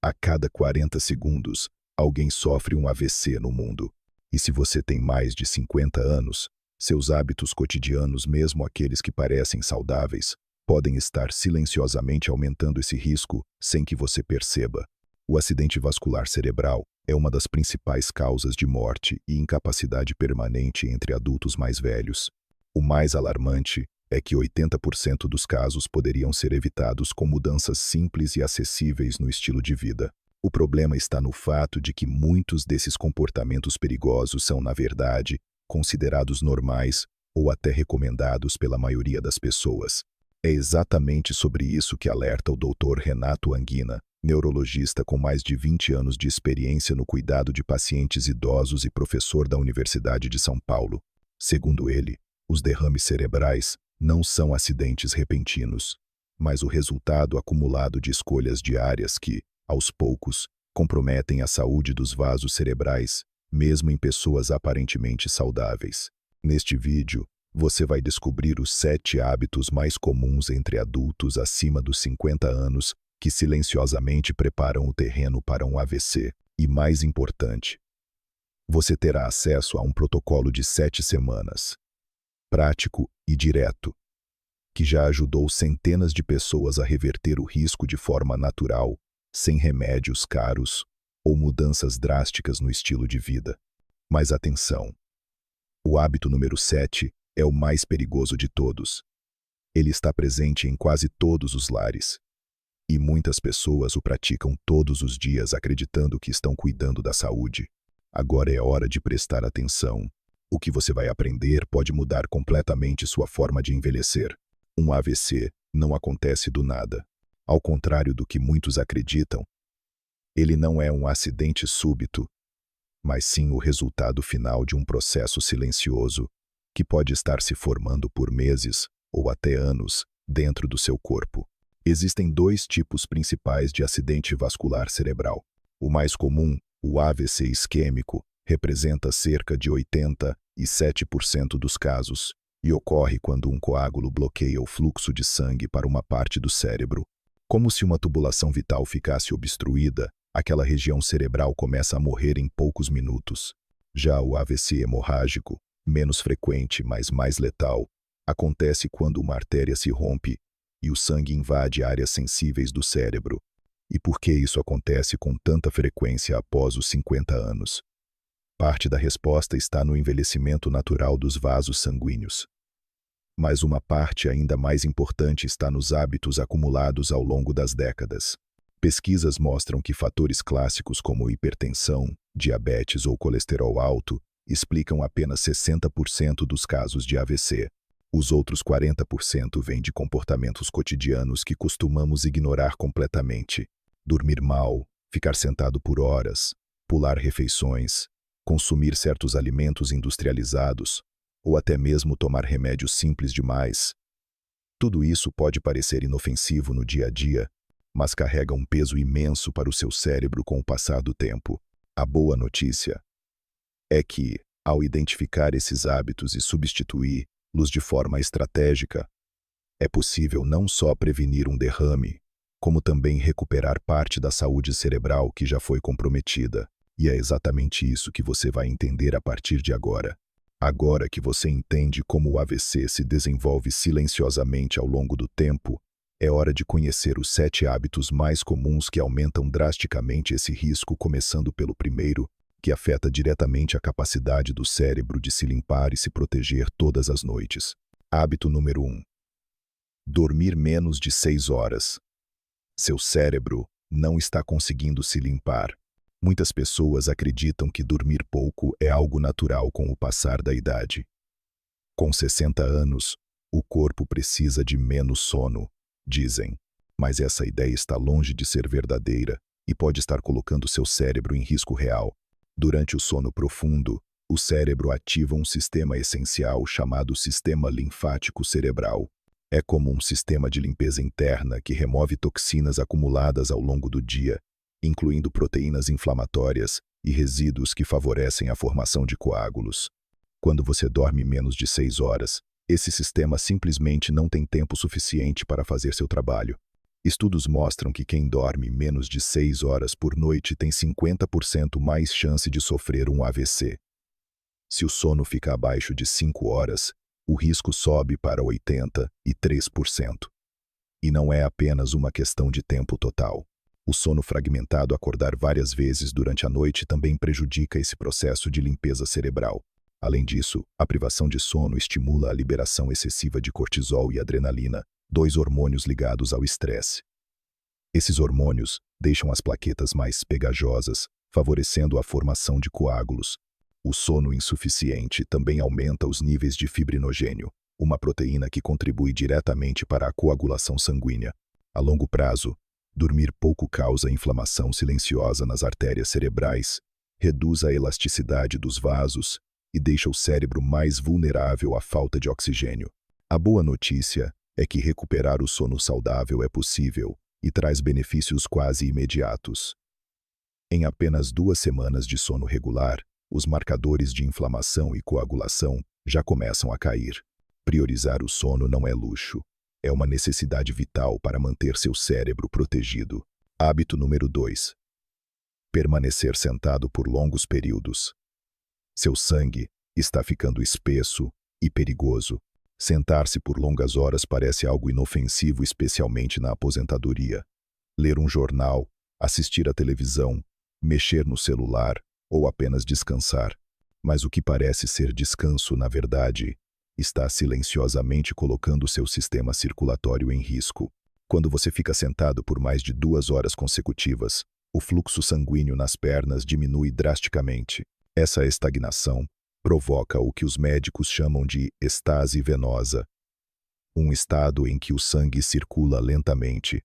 A cada 40 segundos, alguém sofre um AVC no mundo. E se você tem mais de 50 anos, seus hábitos cotidianos, mesmo aqueles que parecem saudáveis, podem estar silenciosamente aumentando esse risco sem que você perceba. O acidente vascular cerebral é uma das principais causas de morte e incapacidade permanente entre adultos mais velhos. O mais alarmante é que 80% dos casos poderiam ser evitados com mudanças simples e acessíveis no estilo de vida. O problema está no fato de que muitos desses comportamentos perigosos são, na verdade, considerados normais ou até recomendados pela maioria das pessoas. É exatamente sobre isso que alerta o Dr. Renato Anguina, neurologista com mais de 20 anos de experiência no cuidado de pacientes idosos e professor da Universidade de São Paulo. Segundo ele, os derrames cerebrais não são acidentes repentinos, mas o resultado acumulado de escolhas diárias que, aos poucos, comprometem a saúde dos vasos cerebrais, mesmo em pessoas aparentemente saudáveis. Neste vídeo, você vai descobrir os 7 hábitos mais comuns entre adultos acima dos 50 anos que silenciosamente preparam o terreno para um AVC. E mais importante, você terá acesso a um protocolo de 7 semanas, prático e direto, que já ajudou centenas de pessoas a reverter o risco de forma natural, sem remédios caros ou mudanças drásticas no estilo de vida. Mas atenção! O hábito número 7 é o mais perigoso de todos. Ele está presente em quase todos os lares. E muitas pessoas o praticam todos os dias acreditando que estão cuidando da saúde. Agora é hora de prestar atenção. O que você vai aprender pode mudar completamente sua forma de envelhecer. Um AVC não acontece do nada. Ao contrário do que muitos acreditam, ele não é um acidente súbito, mas sim o resultado final de um processo silencioso que pode estar se formando por meses ou até anos dentro do seu corpo. Existem 2 tipos principais de acidente vascular cerebral. O mais comum, o AVC isquêmico, representa cerca de 87% dos casos e ocorre quando um coágulo bloqueia o fluxo de sangue para uma parte do cérebro. Como se uma tubulação vital ficasse obstruída, aquela região cerebral começa a morrer em poucos minutos. Já o AVC hemorrágico, menos frequente, mas mais letal, acontece quando uma artéria se rompe e o sangue invade áreas sensíveis do cérebro. E por que isso acontece com tanta frequência após os 50 anos? Parte da resposta está no envelhecimento natural dos vasos sanguíneos. Mas uma parte ainda mais importante está nos hábitos acumulados ao longo das décadas. Pesquisas mostram que fatores clássicos como hipertensão, diabetes ou colesterol alto explicam apenas 60% dos casos de AVC. Os outros 40% vêm de comportamentos cotidianos que costumamos ignorar completamente. Dormir mal, ficar sentado por horas, pular refeições, consumir certos alimentos industrializados, ou até mesmo tomar remédios simples demais. Tudo isso pode parecer inofensivo no dia a dia, mas carrega um peso imenso para o seu cérebro com o passar do tempo. A boa notícia é que, ao identificar esses hábitos e substituí-los de forma estratégica, é possível não só prevenir um derrame, como também recuperar parte da saúde cerebral que já foi comprometida. E é exatamente isso que você vai entender a partir de agora. Agora que você entende como o AVC se desenvolve silenciosamente ao longo do tempo, é hora de conhecer os 7 hábitos mais comuns que aumentam drasticamente esse risco, começando pelo primeiro, que afeta diretamente a capacidade do cérebro de se limpar e se proteger todas as noites. Hábito número 1. Dormir menos de 6 horas. Seu cérebro não está conseguindo se limpar. Muitas pessoas acreditam que dormir pouco é algo natural com o passar da idade. Com 60 anos, o corpo precisa de menos sono, dizem. Mas essa ideia está longe de ser verdadeira e pode estar colocando seu cérebro em risco real. Durante o sono profundo, o cérebro ativa um sistema essencial chamado sistema linfático cerebral. É como um sistema de limpeza interna que remove toxinas acumuladas ao longo do dia, incluindo proteínas inflamatórias e resíduos que favorecem a formação de coágulos. Quando você dorme menos de 6 horas, esse sistema simplesmente não tem tempo suficiente para fazer seu trabalho. Estudos mostram que quem dorme menos de 6 horas por noite tem 50% mais chance de sofrer um AVC. Se o sono fica abaixo de 5 horas, o risco sobe para 83%. E não é apenas uma questão de tempo total. O sono fragmentado, acordar várias vezes durante a noite, também prejudica esse processo de limpeza cerebral. Além disso, a privação de sono estimula a liberação excessiva de cortisol e adrenalina, 2 hormônios ligados ao estresse. Esses hormônios deixam as plaquetas mais pegajosas, favorecendo a formação de coágulos. O sono insuficiente também aumenta os níveis de fibrinogênio, uma proteína que contribui diretamente para a coagulação sanguínea. A longo prazo, dormir pouco causa inflamação silenciosa nas artérias cerebrais, reduz a elasticidade dos vasos e deixa o cérebro mais vulnerável à falta de oxigênio. A boa notícia é que recuperar o sono saudável é possível e traz benefícios quase imediatos. Em apenas 2 semanas de sono regular, os marcadores de inflamação e coagulação já começam a cair. Priorizar o sono não é luxo, é uma necessidade vital para manter seu cérebro protegido. Hábito número 2. Permanecer sentado por longos períodos. Seu sangue está ficando espesso e perigoso. Sentar-se por longas horas parece algo inofensivo, especialmente na aposentadoria. Ler um jornal, assistir à televisão, mexer no celular ou apenas descansar. Mas o que parece ser descanso, na verdade, está silenciosamente colocando seu sistema circulatório em risco. Quando você fica sentado por mais de 2 horas consecutivas, o fluxo sanguíneo nas pernas diminui drasticamente. Essa estagnação provoca o que os médicos chamam de estase venosa, um estado em que o sangue circula lentamente,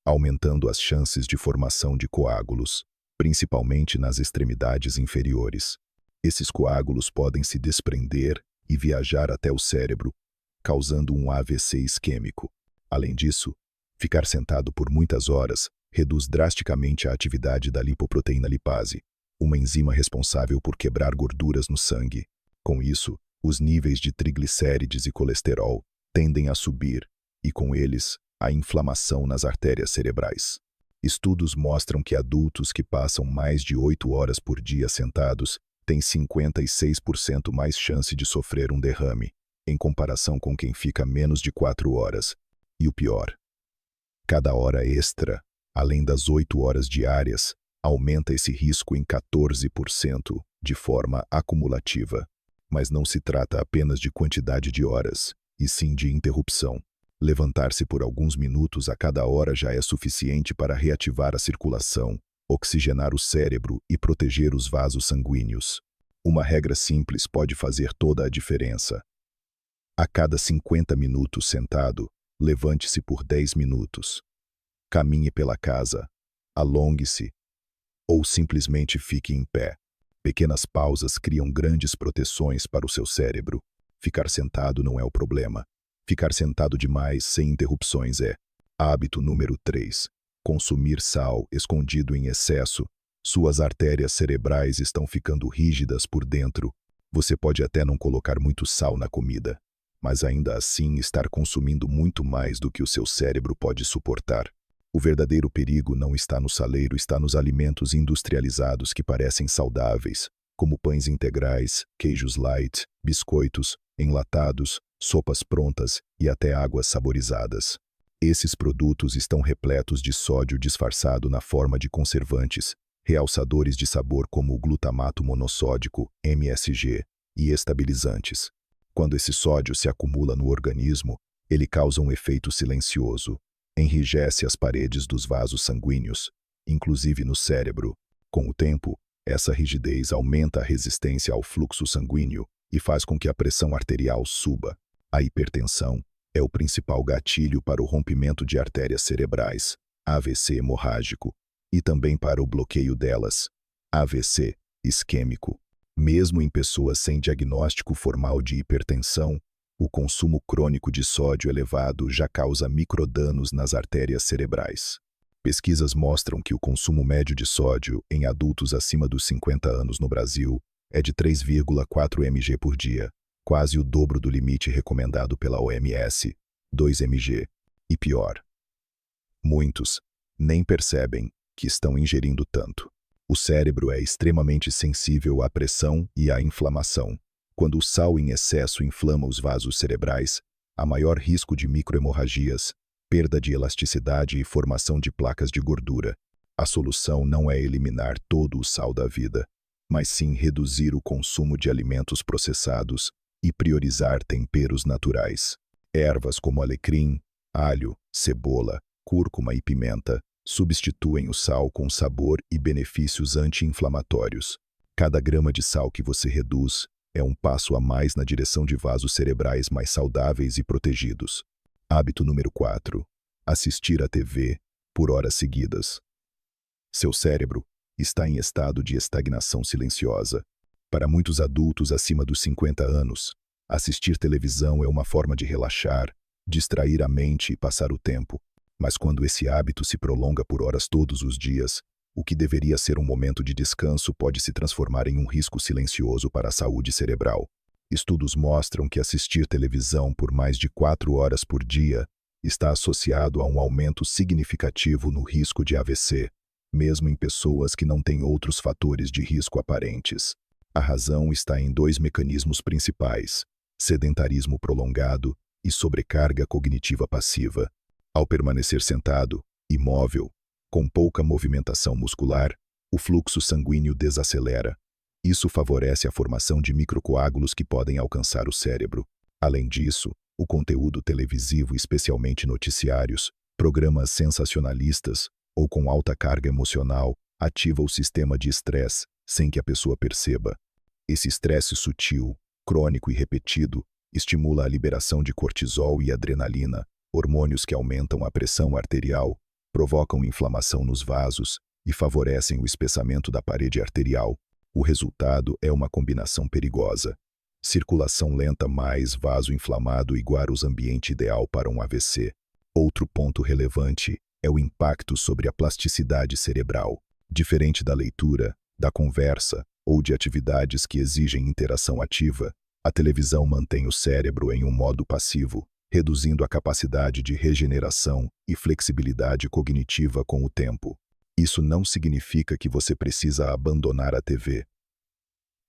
aumentando as chances de formação de coágulos, principalmente nas extremidades inferiores. Esses coágulos podem se desprender e viajar até o cérebro, causando um AVC isquêmico. Além disso, ficar sentado por muitas horas reduz drasticamente a atividade da lipoproteína lipase, uma enzima responsável por quebrar gorduras no sangue. Com isso, os níveis de triglicérides e colesterol tendem a subir, e com eles, a inflamação nas artérias cerebrais. Estudos mostram que adultos que passam mais de 8 horas por dia sentados têm 56% mais chance de sofrer um derrame, em comparação com quem fica menos de 4 horas. E o pior: cada hora extra, além das 8 horas diárias, aumenta esse risco em 14% de forma acumulativa. Mas não se trata apenas de quantidade de horas, e sim de interrupção. Levantar-se por alguns minutos a cada hora já é suficiente para reativar a circulação, oxigenar o cérebro e proteger os vasos sanguíneos. Uma regra simples pode fazer toda a diferença. A cada 50 minutos sentado, levante-se por 10 minutos. Caminhe pela casa, alongue-se, ou simplesmente fique em pé. Pequenas pausas criam grandes proteções para o seu cérebro. Ficar sentado não é o problema. Ficar sentado demais, sem interrupções, é. Hábito número 3. Consumir sal escondido em excesso. Suas artérias cerebrais estão ficando rígidas por dentro. Você pode até não colocar muito sal na comida, mas ainda assim estar consumindo muito mais do que o seu cérebro pode suportar. O verdadeiro perigo não está no saleiro, está nos alimentos industrializados que parecem saudáveis, como pães integrais, queijos light, biscoitos, enlatados, sopas prontas e até águas saborizadas. Esses produtos estão repletos de sódio disfarçado na forma de conservantes, realçadores de sabor como o glutamato monossódico, MSG, e estabilizantes. Quando esse sódio se acumula no organismo, ele causa um efeito silencioso. Enrijece as paredes dos vasos sanguíneos, inclusive no cérebro. Com o tempo, essa rigidez aumenta a resistência ao fluxo sanguíneo e faz com que a pressão arterial suba. A hipertensão é o principal gatilho para o rompimento de artérias cerebrais, AVC hemorrágico, e também para o bloqueio delas, AVC isquêmico. Mesmo em pessoas sem diagnóstico formal de hipertensão, o consumo crônico de sódio elevado já causa microdanos nas artérias cerebrais. Pesquisas mostram que o consumo médio de sódio em adultos acima dos 50 anos no Brasil é de 3,4 mg por dia, quase o dobro do limite recomendado pela OMS, 2 mg. E pior, Muitos nem percebem que estão ingerindo tanto. O cérebro é extremamente sensível à pressão e à inflamação. Quando o sal em excesso inflama os vasos cerebrais, há maior risco de microhemorragias, perda de elasticidade e formação de placas de gordura. A solução não é eliminar todo o sal da vida, mas sim reduzir o consumo de alimentos processados e priorizar temperos naturais. Ervas como alecrim, alho, cebola, cúrcuma e pimenta substituem o sal com sabor e benefícios anti-inflamatórios. Cada grama de sal que você reduz é um passo a mais na direção de vasos cerebrais mais saudáveis e protegidos. Hábito número 4. Assistir à TV por horas seguidas. Seu cérebro está em estado de estagnação silenciosa. Para muitos adultos acima dos 50 anos, assistir televisão é uma forma de relaxar, distrair a mente e passar o tempo. Mas quando esse hábito se prolonga por horas todos os dias, o que deveria ser um momento de descanso pode se transformar em um risco silencioso para a saúde cerebral. Estudos mostram que assistir televisão por mais de 4 horas por dia está associado a um aumento significativo no risco de AVC, mesmo em pessoas que não têm outros fatores de risco aparentes. A razão está em 2 mecanismos principais: sedentarismo prolongado e sobrecarga cognitiva passiva. Ao permanecer sentado, imóvel, com pouca movimentação muscular, o fluxo sanguíneo desacelera. Isso favorece a formação de microcoágulos que podem alcançar o cérebro. Além disso, o conteúdo televisivo, especialmente noticiários, programas sensacionalistas ou com alta carga emocional, ativa o sistema de estresse sem que a pessoa perceba. Esse estresse sutil, crônico e repetido estimula a liberação de cortisol e adrenalina, hormônios que aumentam a pressão arterial, provocam inflamação nos vasos e favorecem o espessamento da parede arterial. O resultado é uma combinação perigosa. Circulação lenta mais vaso inflamado igual o ambiente ideal para um AVC. Outro ponto relevante é o impacto sobre a plasticidade cerebral. Diferente da leitura, da conversa ou de atividades que exigem interação ativa, a televisão mantém o cérebro em um modo passivo, reduzindo a capacidade de regeneração e flexibilidade cognitiva com o tempo. Isso não significa que você precisa abandonar a TV,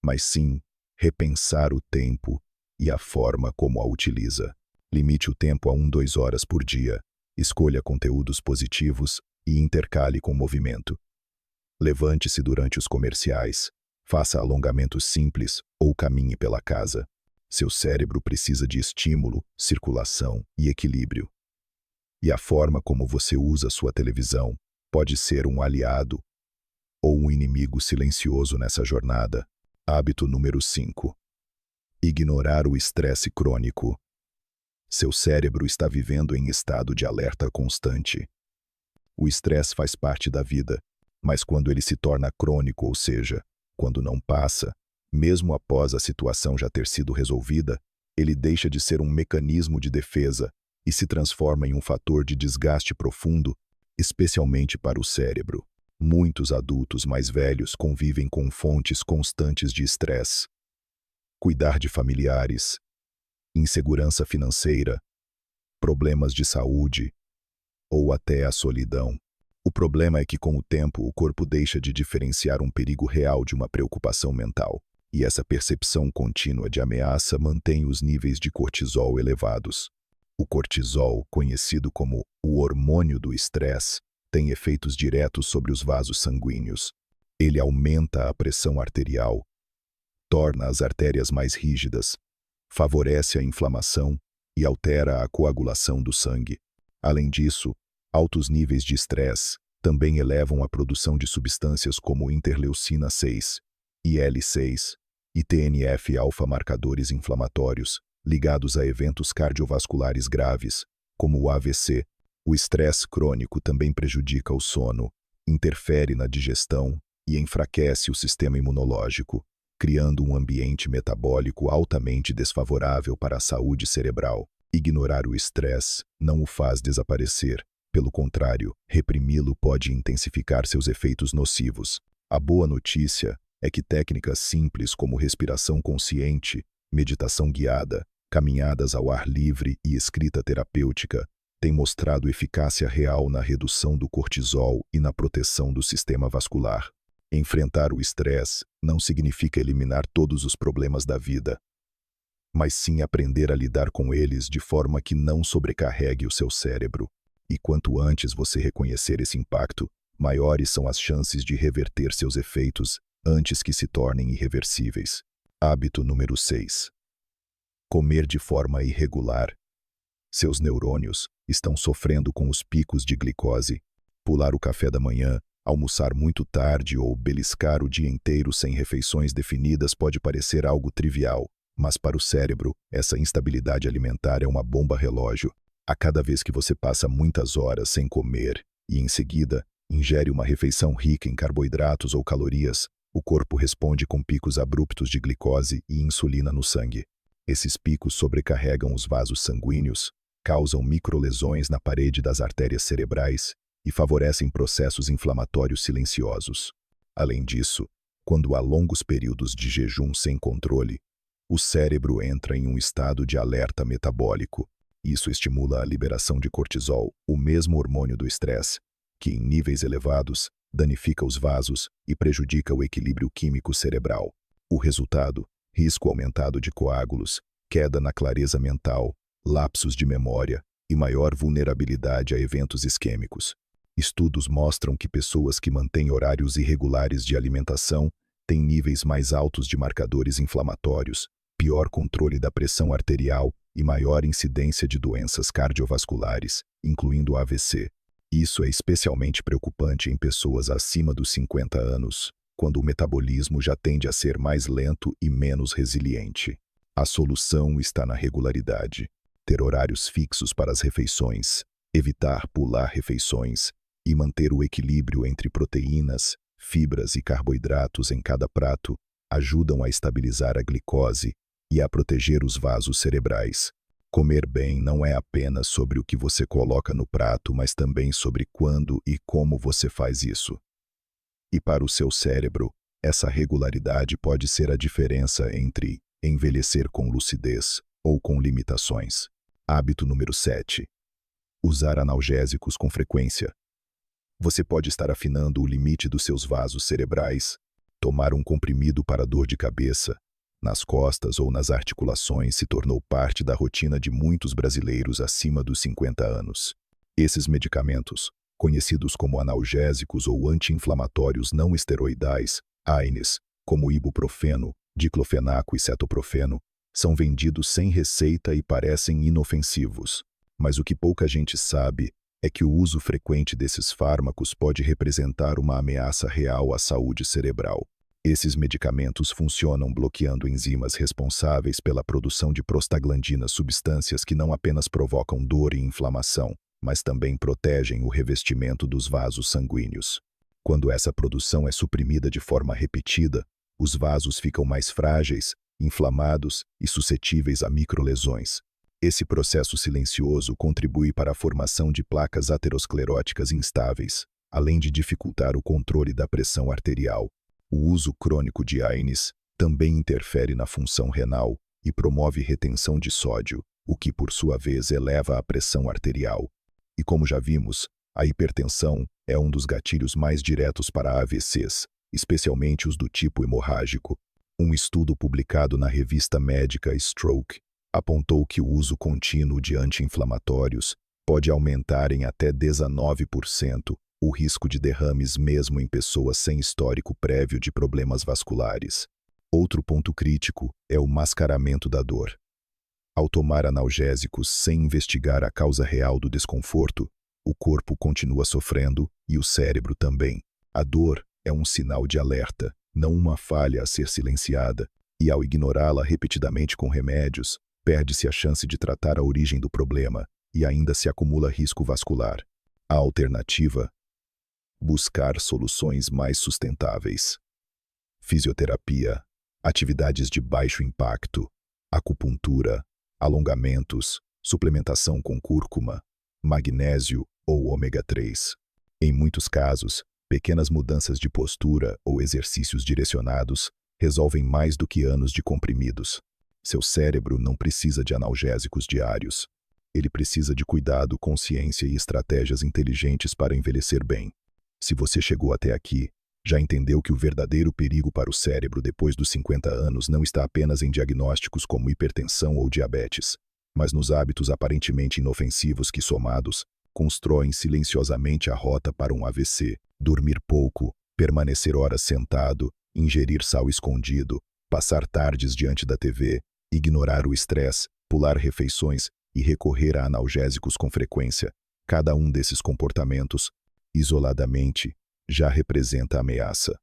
mas sim repensar o tempo e a forma como a utiliza. Limite o tempo a 2 horas por dia, escolha conteúdos positivos e intercale com movimento. Levante-se durante os comerciais, faça alongamentos simples ou caminhe pela casa. Seu cérebro precisa de estímulo, circulação e equilíbrio. E a forma como você usa sua televisão pode ser um aliado ou um inimigo silencioso nessa jornada. Hábito número 5. Ignorar o estresse crônico. Seu cérebro está vivendo em estado de alerta constante. O estresse faz parte da vida, mas quando ele se torna crônico, ou seja, quando não passa, mesmo após a situação já ter sido resolvida, ele deixa de ser um mecanismo de defesa e se transforma em um fator de desgaste profundo, especialmente para o cérebro. Muitos adultos mais velhos convivem com fontes constantes de estresse. Cuidar de familiares, insegurança financeira, problemas de saúde ou até a solidão. O problema é que, com o tempo, o corpo deixa de diferenciar um perigo real de uma preocupação mental. E essa percepção contínua de ameaça mantém os níveis de cortisol elevados. O cortisol, conhecido como o hormônio do estresse, tem efeitos diretos sobre os vasos sanguíneos. Ele aumenta a pressão arterial, torna as artérias mais rígidas, favorece a inflamação e altera a coagulação do sangue. Além disso, altos níveis de estresse também elevam a produção de substâncias como interleucina 6, IL-6 e TNF-alfa, marcadores inflamatórios ligados a eventos cardiovasculares graves, como o AVC. O estresse crônico também prejudica o sono, interfere na digestão e enfraquece o sistema imunológico, criando um ambiente metabólico altamente desfavorável para a saúde cerebral. Ignorar o estresse não o faz desaparecer. Pelo contrário, reprimi-lo pode intensificar seus efeitos nocivos. A boa notícia é que técnicas simples como respiração consciente, meditação guiada, caminhadas ao ar livre e escrita terapêutica tem mostrado eficácia real na redução do cortisol e na proteção do sistema vascular. Enfrentar o estresse não significa eliminar todos os problemas da vida, mas sim aprender a lidar com eles de forma que não sobrecarregue o seu cérebro. E quanto antes você reconhecer esse impacto, maiores são as chances de reverter seus efeitos antes que se tornem irreversíveis. Hábito número 6. Comer de forma irregular. Seus neurônios estão sofrendo com os picos de glicose. Pular o café da manhã, almoçar muito tarde ou beliscar o dia inteiro sem refeições definidas pode parecer algo trivial, mas para o cérebro, essa instabilidade alimentar é uma bomba relógio. A cada vez que você passa muitas horas sem comer e, em seguida, ingere uma refeição rica em carboidratos ou calorias, o corpo responde com picos abruptos de glicose e insulina no sangue. Esses picos sobrecarregam os vasos sanguíneos, causam microlesões na parede das artérias cerebrais e favorecem processos inflamatórios silenciosos. Além disso, quando há longos períodos de jejum sem controle, o cérebro entra em um estado de alerta metabólico. Isso estimula a liberação de cortisol, o mesmo hormônio do estresse, que em níveis elevados danifica os vasos e prejudica o equilíbrio químico cerebral. O resultado: risco aumentado de coágulos, queda na clareza mental, lapsos de memória e maior vulnerabilidade a eventos isquêmicos. Estudos mostram que pessoas que mantêm horários irregulares de alimentação têm níveis mais altos de marcadores inflamatórios, pior controle da pressão arterial e maior incidência de doenças cardiovasculares, incluindo AVC. Isso é especialmente preocupante em pessoas acima dos 50 anos, quando o metabolismo já tende a ser mais lento e menos resiliente. A solução está na regularidade. Ter horários fixos para as refeições, evitar pular refeições e manter o equilíbrio entre proteínas, fibras e carboidratos em cada prato ajudam a estabilizar a glicose e a proteger os vasos cerebrais. Comer bem não é apenas sobre o que você coloca no prato, mas também sobre quando e como você faz isso. E para o seu cérebro, essa regularidade pode ser a diferença entre envelhecer com lucidez ou com limitações. Hábito número 7. Usar analgésicos com frequência. Você pode estar afinando o limite dos seus vasos cerebrais, tomar um comprimido para dor de cabeça, nas costas ou nas articulações se tornou parte da rotina de muitos brasileiros acima dos 50 anos. Esses medicamentos, conhecidos como analgésicos ou anti-inflamatórios não esteroidais, AINES, como ibuprofeno, diclofenaco e cetoprofeno, são vendidos sem receita e parecem inofensivos. Mas o que pouca gente sabe é que o uso frequente desses fármacos pode representar uma ameaça real à saúde cerebral. Esses medicamentos funcionam bloqueando enzimas responsáveis pela produção de prostaglandinas, substâncias que não apenas provocam dor e inflamação, mas também protegem o revestimento dos vasos sanguíneos. Quando essa produção é suprimida de forma repetida, os vasos ficam mais frágeis, inflamados e suscetíveis a microlesões. Esse processo silencioso contribui para a formação de placas ateroscleróticas instáveis, além de dificultar o controle da pressão arterial. O uso crônico de AINES também interfere na função renal e promove retenção de sódio, o que, por sua vez, eleva a pressão arterial. E como já vimos, a hipertensão é um dos gatilhos mais diretos para AVCs, especialmente os do tipo hemorrágico. Um estudo publicado na revista médica Stroke apontou que o uso contínuo de anti-inflamatórios pode aumentar em até 19% o risco de derrames mesmo em pessoas sem histórico prévio de problemas vasculares. Outro ponto crítico é o mascaramento da dor. Ao tomar analgésicos sem investigar a causa real do desconforto, o corpo continua sofrendo e o cérebro também. A dor é um sinal de alerta, não uma falha a ser silenciada, e ao ignorá-la repetidamente com remédios, perde-se a chance de tratar a origem do problema e ainda se acumula risco vascular. A alternativa: buscar soluções mais sustentáveis. Fisioterapia, atividades de baixo impacto, acupuntura, alongamentos, suplementação com cúrcuma, magnésio ou ômega 3. Em muitos casos, pequenas mudanças de postura ou exercícios direcionados resolvem mais do que anos de comprimidos. Seu cérebro não precisa de analgésicos diários. Ele precisa de cuidado, consciência e estratégias inteligentes para envelhecer bem. Se você chegou até aqui, já entendeu que o verdadeiro perigo para o cérebro depois dos 50 anos não está apenas em diagnósticos como hipertensão ou diabetes, mas nos hábitos aparentemente inofensivos que, somados, constroem silenciosamente a rota para um AVC. Dormir pouco, permanecer horas sentado, ingerir sal escondido, passar tardes diante da TV, ignorar o estresse, pular refeições e recorrer a analgésicos com frequência. Cada um desses comportamentos, isoladamente, já representa ameaça.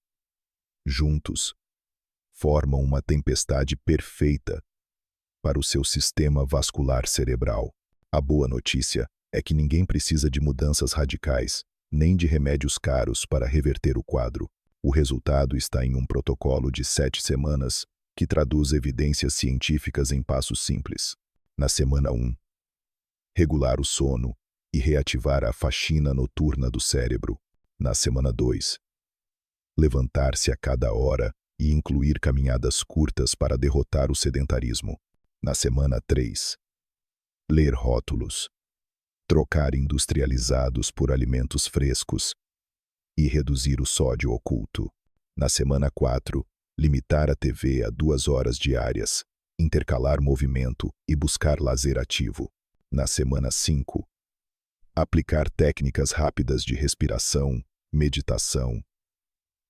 Juntos, formam uma tempestade perfeita para o seu sistema vascular cerebral. A boa notícia é que ninguém precisa de mudanças radicais, nem de remédios caros para reverter o quadro. O resultado está em um protocolo de 7 semanas que traduz evidências científicas em passos simples. Na semana 1, regular o sono e reativar a faxina noturna do cérebro. Na semana 2, levantar-se a cada hora e incluir caminhadas curtas para derrotar o sedentarismo. Na semana 3, ler rótulos, trocar industrializados por alimentos frescos e reduzir o sódio oculto. Na semana 4, limitar a TV a 2 horas diárias, intercalar movimento e buscar lazer ativo. Na semana 5, aplicar técnicas rápidas de respiração, meditação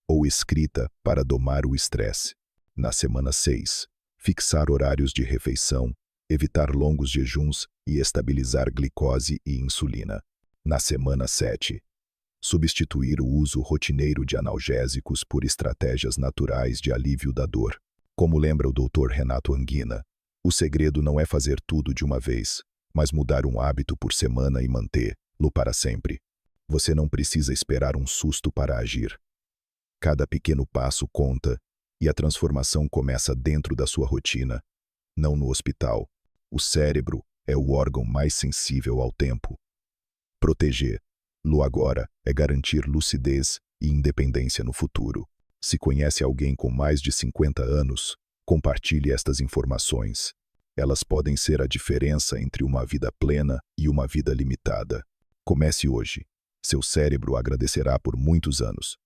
ou escrita para domar o estresse. Na semana 6, fixar horários de refeição, evitar longos jejuns e estabilizar glicose e insulina. Na semana 7, substituir o uso rotineiro de analgésicos por estratégias naturais de alívio da dor. Como lembra o Dr. Renato Anguina, o segredo não é fazer tudo de uma vez, mas mudar um hábito por semana e mantê-lo para sempre. Você não precisa esperar um susto para agir. Cada pequeno passo conta, e a transformação começa dentro da sua rotina, não no hospital. O cérebro é o órgão mais sensível ao tempo. Protegê-lo agora é garantir lucidez e independência no futuro. Se conhece alguém com mais de 50 anos, compartilhe estas informações. Elas podem ser a diferença entre uma vida plena e uma vida limitada. Comece hoje. Seu cérebro agradecerá por muitos anos.